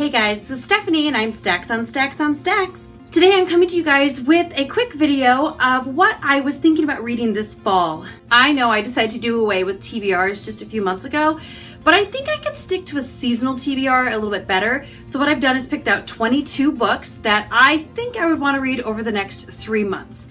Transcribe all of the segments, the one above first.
Hey guys, this is Stephanie and I'm Stacks on Stacks on Stacks. Today I'm coming to you guys with a quick video of what I was thinking about reading this fall. I know I decided to do away with TBRs just a few months ago, but I think I could stick to a seasonal TBR a little bit better. So what I've done is picked out 22 books that I think I would want to read over the next 3 months.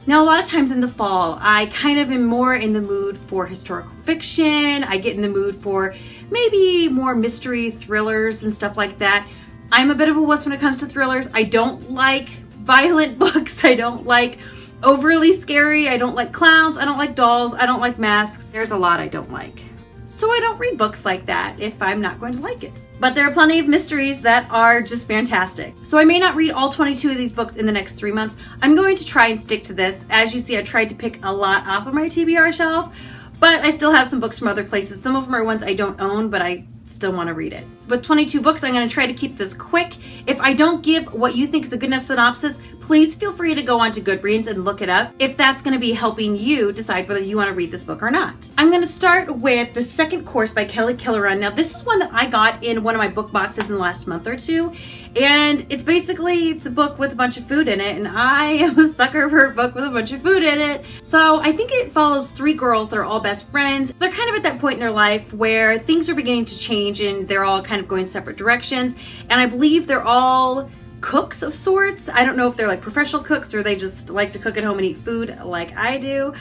Now, a lot of times in the fall, I kind of am more in the mood for historical fiction. I get in the mood for maybe more mystery thrillers and stuff like that. I'm a bit of a wuss when it comes to thrillers. I don't like violent books. I don't like overly scary. I don't like clowns. I don't like dolls. I don't like masks. There's a lot I don't like. So I don't read books like that if I'm not going to like it. But there are plenty of mysteries that are just fantastic. So I may not read all 22 of these books in the next 3 months. I'm going to try and stick to this. As you see, I tried to pick a lot off of my TBR shelf, but I still have some books from other places. Some of them are ones I don't own, but I still want to read it. So with 22 books, I'm going to try to keep this quick. If I don't give what you think is a good enough synopsis, please feel free to go on to Goodreads and look it up if that's going to be helping you decide whether you want to read this book or not. I'm going to start with The Second Course by Kelly Killoran. Now, this is one that I got in one of my book boxes in the last month or two, and it's a book with a bunch of food in it, and I am a sucker for a book with a bunch of food in it. So I think it follows 3 girls that are all best friends. They're kind of at that point in their life where things are beginning to change and they're all kind of going separate directions, and I believe they're all cooks of sorts. I don't know if they're like professional cooks or they just like to cook at home and eat food like I do.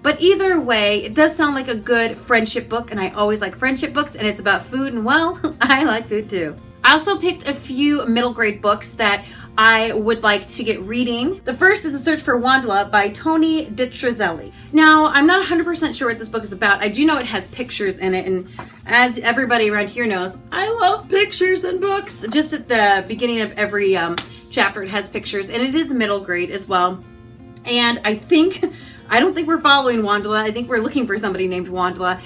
But either way, it does sound like a good friendship book, and I always like friendship books, and it's about food, and well, I like food too. I also picked a few middle grade books that I would like to get reading. The first is A Search for Wandla by Toni Dittrizelli. Now, I'm not 100% sure what this book is about. I do know it has pictures in it, and as everybody around here knows, I love pictures in books. Just at the beginning of every chapter, it has pictures, and it is middle grade as well. And I don't think we're following Wandla. I think we're looking for somebody named Wandla.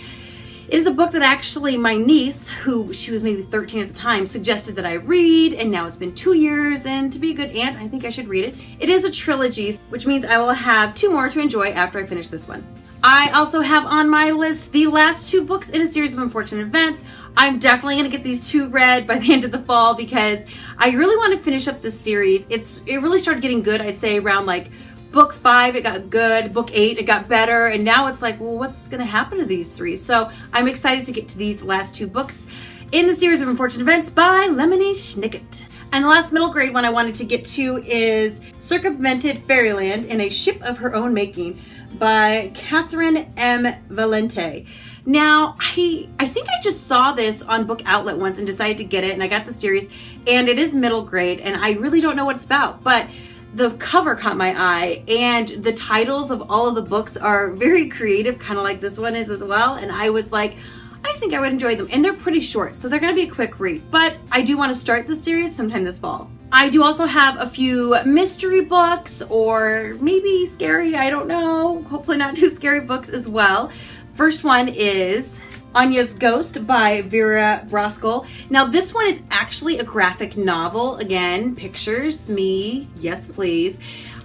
It is a book that actually my niece, who she was maybe 13 at the time, suggested that I read, and now it's been 2 years, and to be a good aunt, I think I should read it. It is a trilogy, which means I will have 2 more to enjoy after I finish this one. I also have on my list the last 2 books in a series of unfortunate events. I'm definitely going to get these 2 read by the end of the fall because I really want to finish up this series. It really started getting good, I'd say, around like book 5, it got good. Book 8, it got better. And now it's like, well, what's going to happen to these 3? So I'm excited to get to these last 2 books in the series of unfortunate events by Lemony Snicket. And the last middle grade one I wanted to get to is Circumvented Fairyland in a Ship of Her Own Making by Catherine M. Valente. Now, I think I just saw this on Book Outlet once and decided to get it, and I got the series, and it is middle grade, and I really don't know what it's about, but the cover caught my eye, and the titles of all of the books are very creative, kind of like this one is as well. And I was like, I think I would enjoy them. And they're pretty short, so they're going to be a quick read. But I do want to start the series sometime this fall. I do also have a few mystery books, or maybe scary, I don't know. Hopefully not too scary books as well. First one is Anya's Ghost by Vera Broskell. Now this one is actually a graphic novel. Again, pictures, me, yes please.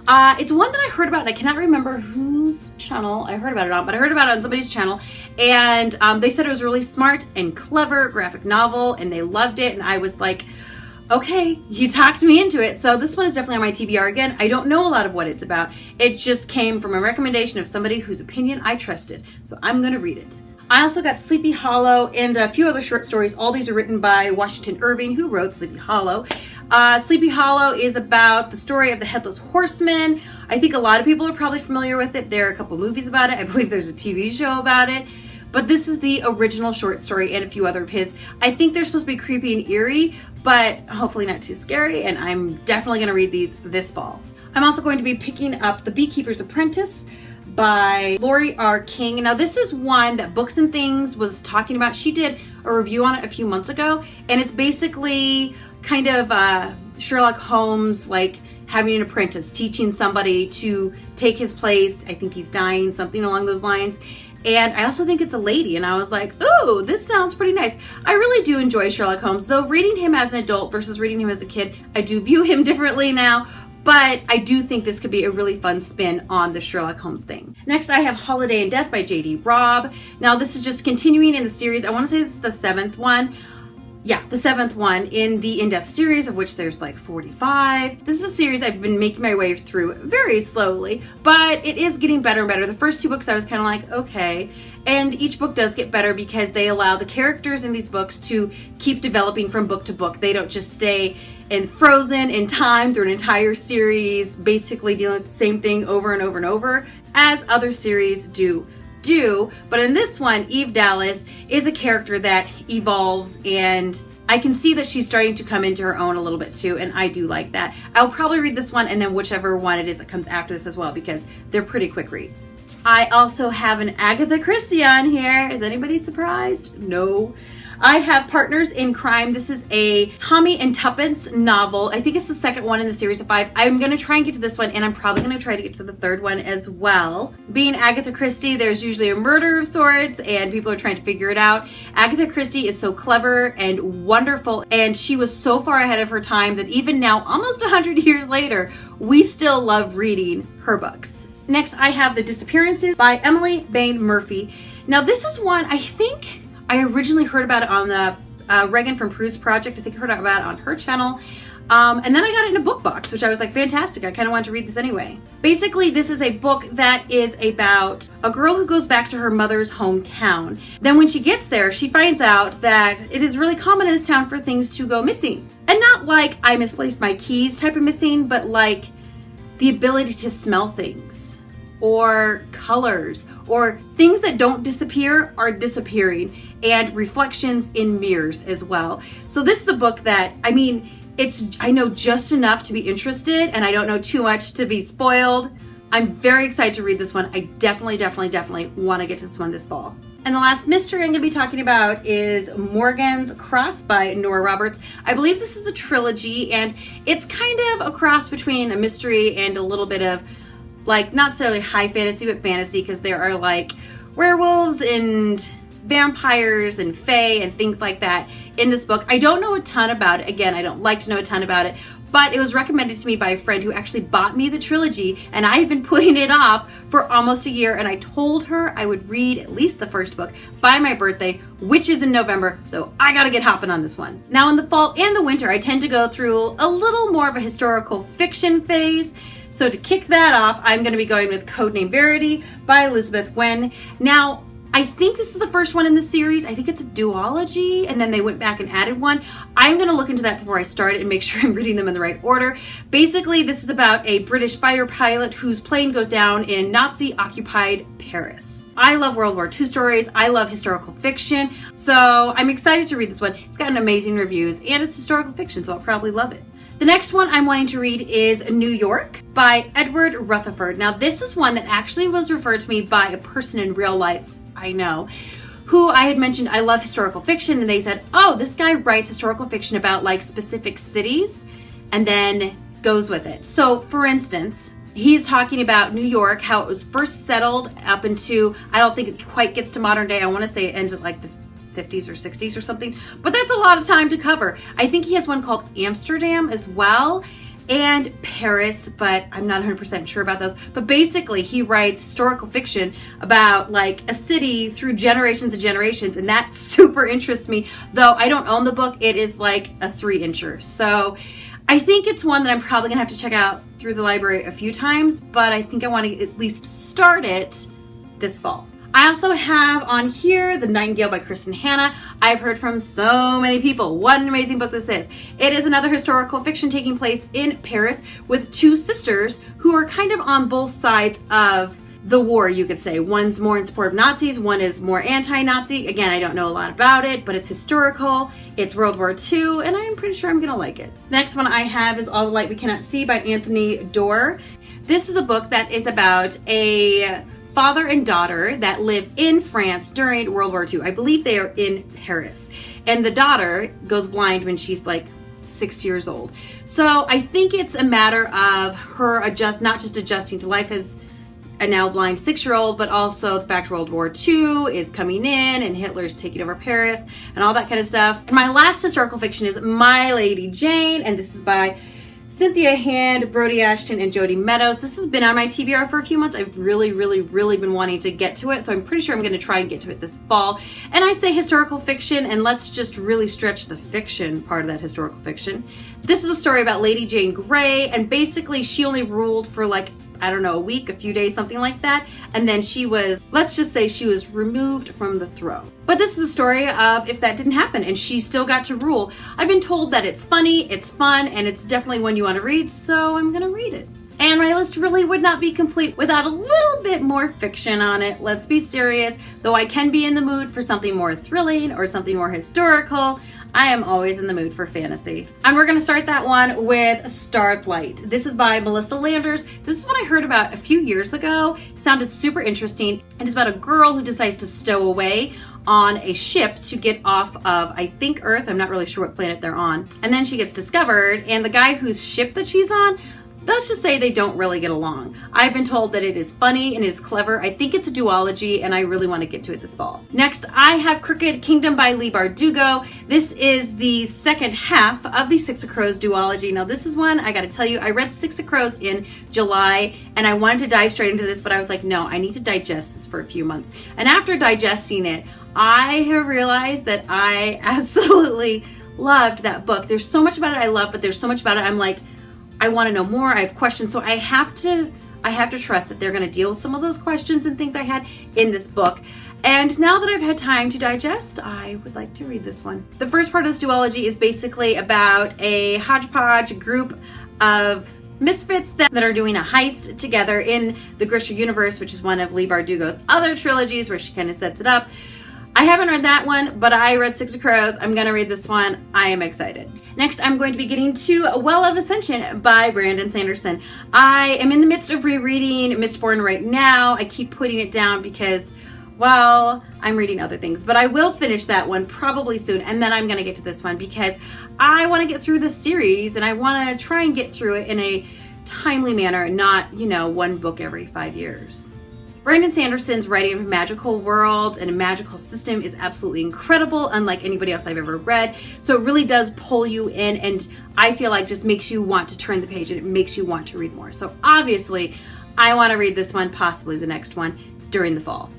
It's one that I heard about, and I cannot remember whose channel I heard about it on, but I heard about it on somebody's channel, and they said it was really smart and clever graphic novel, and they loved it, and I was like, okay, you talked me into it. So this one is definitely on my TBR again. I don't know a lot of what it's about. It just came from a recommendation of somebody whose opinion I trusted, so I'm going to read it. I also got Sleepy Hollow and a few other short stories. All these are written by Washington Irving, who wrote Sleepy Hollow. Sleepy Hollow is about the story of the Headless Horseman. I think a lot of people are probably familiar with it. There are a couple movies about it. I believe there's a TV show about it. But this is the original short story and a few other of his. I think they're supposed to be creepy and eerie, but hopefully not too scary. And I'm definitely going to read these this fall. I'm also going to be picking up The Beekeeper's Apprentice by Lori R. King. Now this is one that Books and Things was talking about. She did a review on it a few months ago, and it's basically kind of Sherlock Holmes, like having an apprentice, teaching somebody to take his place. I think he's dying, something along those lines. And I also think it's a lady, and I was like, ooh, this sounds pretty nice. I really do enjoy Sherlock Holmes, though reading him as an adult versus reading him as a kid, I do view him differently now. But I do think this could be a really fun spin on the Sherlock Holmes thing. Next, I have Holiday and Death by J.D. Robb. Now, this is just continuing in the series. I want to say this is the 7th one. Yeah, the 7th one in the in-depth series, of which there's like 45. This is a series I've been making my way through very slowly, but it is getting better and better. The first 2 books I was kind of like, okay. And each book does get better because they allow the characters in these books to keep developing from book to book. They don't just stay frozen in time through an entire series, basically dealing with the same thing over and over and over as other series do. But in this one, Eve Dallas is a character that evolves, and I can see that she's starting to come into her own a little bit too, and I do like that. I'll probably read this one and then whichever one it is that comes after this as well, because they're pretty quick reads. I also have an Agatha Christie on here. Is anybody surprised? No. I have Partners in Crime. This is a Tommy and Tuppence novel. I think it's the 2nd one in the series of 5. I'm going to try and get to this one, and I'm probably going to try to get to the 3rd one as well. Being Agatha Christie, there's usually a murder of sorts, and people are trying to figure it out. Agatha Christie is so clever and wonderful, and she was so far ahead of her time that even now, almost 100 years later, we still love reading her books. Next, I have The Disappearances by Emily Bain Murphy. Now, this is one I think I originally heard about it on the Reagan from Prue's Project. I think I heard about it on her channel. And then I got it in a book box, which I was like, fantastic. I kind of wanted to read this anyway. Basically, this is a book that is about a girl who goes back to her mother's hometown. Then when she gets there, she finds out that it is really common in this town for things to go missing. And not like I misplaced my keys type of missing, but like the ability to smell things, or colors, or things that don't disappear are disappearing, and reflections in mirrors as well. So this is a book that, I mean, I know just enough to be interested, and I don't know too much to be spoiled. I'm very excited to read this one. I definitely want to get to this one this fall. And the last mystery I'm going to be talking about is Morgan's Cross by Nora Roberts. I believe this is a trilogy, and it's kind of a cross between a mystery and a little bit of, like, not necessarily high fantasy, but fantasy, because there are like werewolves and vampires and fae and things like that in this book. I don't know a ton about it. Again, I don't like to know a ton about it, but it was recommended to me by a friend who actually bought me the trilogy, and I've been putting it off for almost a year, and I told her I would read at least the first book by my birthday, which is in November, so I gotta get hopping on this one. Now in the fall and the winter, I tend to go through a little more of a historical fiction phase. So to kick that off, I'm going to be going with Codename Verity by Elizabeth Wen. Now, I think this is the first one in the series. I think it's a duology, and then they went back and added one. I'm going to look into that before I start it and make sure I'm reading them in the right order. Basically, this is about a British fighter pilot whose plane goes down in Nazi-occupied Paris. I love World War II stories. I love historical fiction. So I'm excited to read this one. It's gotten amazing reviews, and it's historical fiction, so I'll probably love it. The next one I'm wanting to read is New York by Edward Rutherford. Now, this is one that actually was referred to me by a person in real life, I know, who I had mentioned I love historical fiction, and they said, oh, this guy writes historical fiction about like specific cities and then goes with it. So, for instance, he's talking about New York, how it was first settled up into, I don't think it quite gets to modern day. I want to say it ends at like the 50s or 60s or something, but that's a lot of time to cover. I think he has one called Amsterdam as well, and Paris, but I'm not 100% sure about those. But basically, he writes historical fiction about like a city through generations and generations, and that super interests me. Though I don't own the book, it is like a 3-incher. So I think it's one that I'm probably gonna have to check out through the library a few times, but I think I want to at least start it this fall. I also have on here The Nightingale by Kristen Hanna. I've heard from so many people what an amazing book this is. It is another historical fiction taking place in Paris with 2 sisters who are kind of on both sides of the war, you could say. One's more in support of Nazis, one is more anti-Nazi. Again, I don't know a lot about it, but it's historical. It's World War II, and I'm pretty sure I'm gonna like it. Next one I have is All the Light We Cannot See by Anthony Doerr. This is a book that is about a father and daughter that live in France during World War II. I believe they are in Paris. And the daughter goes blind when she's like 6 years old. So I think it's a matter of her not just adjusting to life as a now blind 6-year-old, but also the fact World War II is coming in and Hitler's taking over Paris and all that kind of stuff. My last historical fiction is My Lady Jane, and this is by Cynthia Hand, Brody Ashton, and Jody Meadows. This has been on my TBR for a few months. I've really been wanting to get to it, so I'm pretty sure I'm going to try and get to it this fall. And I say historical fiction, and let's just really stretch the fiction part of that historical fiction. This is a story about Lady Jane Grey, and basically she only ruled for like, I don't know, a week, a few days, something like that. And then she was, let's just say she was removed from the throne. But this is a story of if that didn't happen and she still got to rule. I've been told that it's funny, it's fun, and it's definitely one you want to read, so I'm gonna read it. And my list really would not be complete without a little bit more fiction on it. Let's be serious, though I can be in the mood for something more thrilling or something more historical. I am always in the mood for fantasy. And we're gonna start that one with Starflight. This is by Melissa Landers. This is what I heard about a few years ago. It sounded super interesting. It is about a girl who decides to stow away on a ship to get off of, I think, Earth. I'm not really sure what planet they're on. And then she gets discovered, and the guy whose ship that she's on, let's just say they don't really get along. I've been told that it is funny and it's clever. I think it's a duology, and I really want to get to it this fall. Next, I have Crooked Kingdom by Leigh Bardugo. This is the second half of the Six of Crows duology. Now, this is one, I gotta tell you, I read Six of Crows in July, and I wanted to dive straight into this, but I was like, no, I need to digest this for a few months. And after digesting it, I have realized that I absolutely loved that book. There's so much about it I love, but there's so much about it I'm like, I want to know more. I have questions, so I have to trust that they're going to deal with some of those questions and things I had in this book. And now that I've had time to digest, I would like to read this one. The first part of this duology is basically about a hodgepodge group of misfits that are doing a heist together in the Grisha universe, which is one of Leigh Bardugo's other trilogies where she kind of sets it up. I haven't read that one, but I read Six of Crows. I'm going to read this one. I am excited. Next, I'm going to be getting to Well of Ascension by Brandon Sanderson. I am in the midst of rereading Mistborn right now. I keep putting it down because, well, I'm reading other things, but I will finish that one probably soon, and then I'm going to get to this one because I want to get through this series, and I want to try and get through it in a timely manner, not, one book every 5 years. Brandon Sanderson's writing of a magical world and a magical system is absolutely incredible, unlike anybody else I've ever read. So it really does pull you in, and I feel like just makes you want to turn the page, and it makes you want to read more. So obviously, I want to read this one, possibly the next one, during the fall.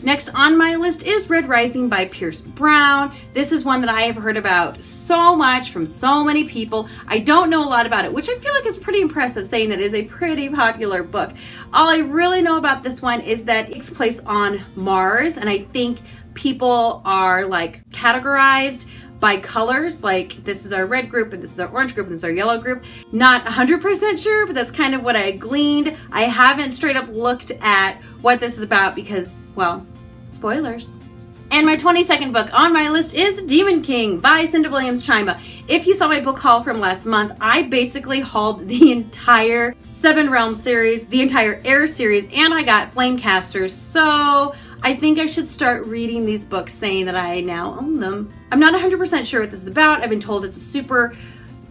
Next on my list is Red Rising by Pierce Brown. This is one that I have heard about so much from so many people. I don't know a lot about it, which I feel like is pretty impressive, saying that it is a pretty popular book. All I really know about this one is that it takes place on Mars, and I think people are like categorized by colors, like this is our red group and this is our orange group and this is our yellow group. Not 100% sure, but that's kind of what I gleaned. I haven't straight up looked at what this is about because, well, spoilers. And my 22nd book on my list is The Demon King by Cinda Williams Chima. If you saw my book haul from last month, I basically hauled the entire Seven Realms series, the entire Air series, and I got Flamecasters, so I think I should start reading these books saying that I now own them. I'm not 100% sure what this is about. I've been told it's a super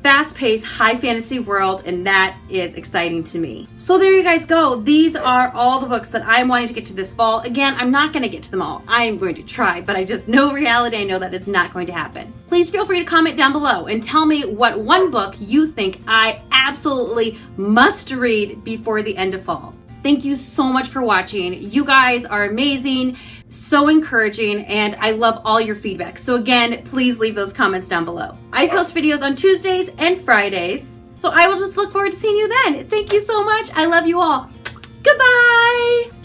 fast-paced, high fantasy world, and that is exciting to me. So there you guys go. These are all the books that I'm wanting to get to this fall. Again, I'm not going to get to them all. I am going to try, but I just know reality. I know that is not going to happen. Please feel free to comment down below and tell me what one book you think I absolutely must read before the end of fall. Thank you so much for watching. You guys are amazing, so encouraging, and I love all your feedback. So again, please leave those comments down below. I post videos on Tuesdays and Fridays, so I will just look forward to seeing you then. Thank you so much. I love you all. Goodbye.